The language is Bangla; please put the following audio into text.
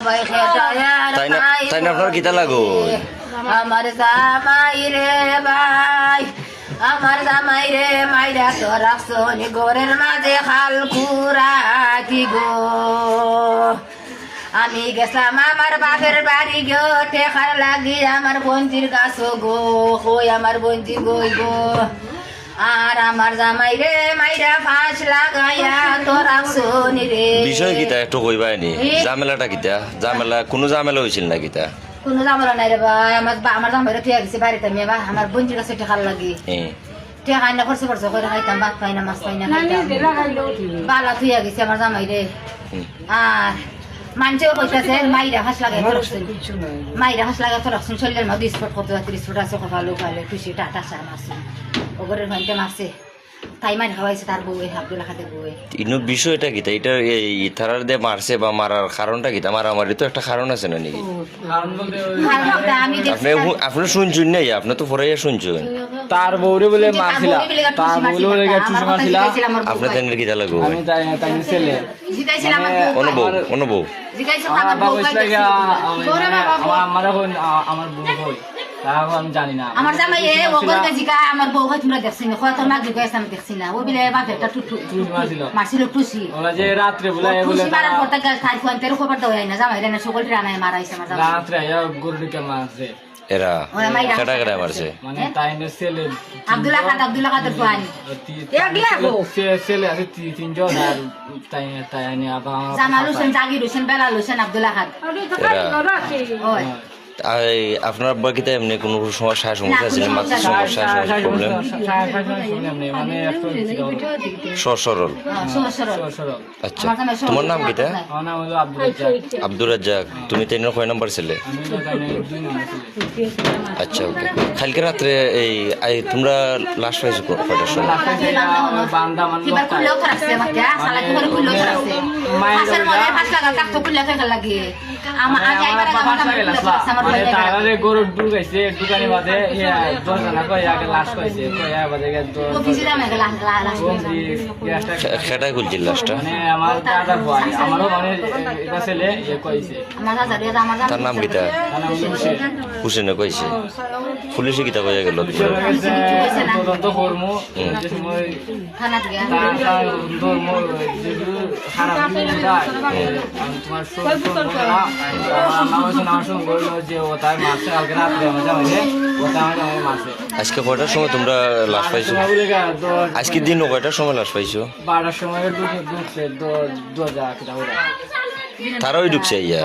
তাই না আপনার কিতা লাগো আমার জামাই রে ভাই, আমার জামাই রে মাইরা তো রাখছো ঘরের মাঝে খাল কুড়া কি গো। আমি গেছিলাম আমার বাপের বাড়ি গো, টেকার লাগি আমার বঞ্জির গাছ গো, হই আমার বঞ্জি গই গো। আর আমার জামাই রে মাইরা ফাঁস লাগাইয়া তো রাখছো রে। বিষয় কিতা একটু কইবাইনি, ঝামেলাটা কিতা? ঝামেলা কোনো ঝামেলা হয়েছিল না কিতা? কোনো ঝামেলা নাই রে ভাই, আমার জামাইরা থিয়া গেছে বাড়িতে, আমি আমার বঞ্জির গাছে টেকার লাগি টেকা না খরচ খরচ করে খাইতাম, ভাত পাই না মাছ পাই না খাইতাম, বালা থুইয়া গেছে আমার জামাই রে। আর মানুষেও কইতাছে মাইরা হাঁস লাগাই রাখছেন, মাইরা হাঁস লাগাই তো রাখছেন, শরীরের মধ্যে স্পট কত 30 ফুট আছে, কপালো পালে খুশি টাটা চা মারছে, ওগরের ভাইতে মারছে, তাই মার খাওয়াইছে তার বউয়ে, আব্দুল হাতের বউয়ে। ইনো বিষয়টা কিতা? এটা এই থারার দিয়ে মারছে বা মারার কারণটা কিতা? মারামারি তো একটা কারণ আছে না নাকি? আপনি শুনছেন নাই? আপনি তো পরে শুনছেন তার বউরে বলে মারছিল, তার বউরে বলে চুষি মারছিল। আপনি তাই কিতা লাগো? আমি তাই ছেলে অনুভব আমার বউ হই তাও আমি জানি না। আমার জামাই ওগর কাজিকা আমার বউ হয়, তোমরা দেখছি না কত মাগ গেছে, আমি দেখছি না। ও বিলে বাপে একটা টুটু মারছিল টুসি, ওলা যে রাত্রে বলে বলে মারার পর তার খাই কোয়ান্তের খবর দাও না, জামাই রে না সকল রানায় মারাইছে আমার জামাই রাত্রে গরুকে মারছে। এরা কেটা কেটা মারছে? মানে তাইনের ছেলে আব্দুল্লাহ কাদের ফুয়ানি ছেলে আছে তিনজন, আর তাই আবার জামাল হোসেন, জাগির হোসেন, বেলাল হোসেন, আব্দুল্লাহ খাদ। আপনার বাকিতে এমনি কোনো সমস্যা ছিল? মাছের সমস্যা, প্রবলেম সরল? আচ্ছা, তোমার নাম কিটা? আব্দুর রাজ্জাক। তুমি তেনের কয় নাম্বার ছেলে? আচ্ছা, ওকে। কালকে রাত্রে এই তোমরা লাশ পাইছো কয়টার সময়? গরু ঢুকাইছে, দোকানে বাদে দশজনা কয়ে লাশ পাইছে, সেটাই খুলছিল লাশটা। মানে আমার দাদা ভাই, আমারও মানে এটা ছেলে কইছে। তার নাম কিতা? হুসেনে কইছে। পুলিশে কিতা কইয়া গেল? তদন্ত করমু, যে সময় ধর্ম খারাপ তোমার যে ও তার মারছে কালকে রাত্রে, আমার জামাইলে ও তার মারছে। আজকে কয়টার সময় তোমরা লাশ পাইছো? আজকে দিন কয়টার সময় লাশ পাইছো? 12টার সময় ঢুকছে দরজা, তারাই ঢুকছে ইয়া।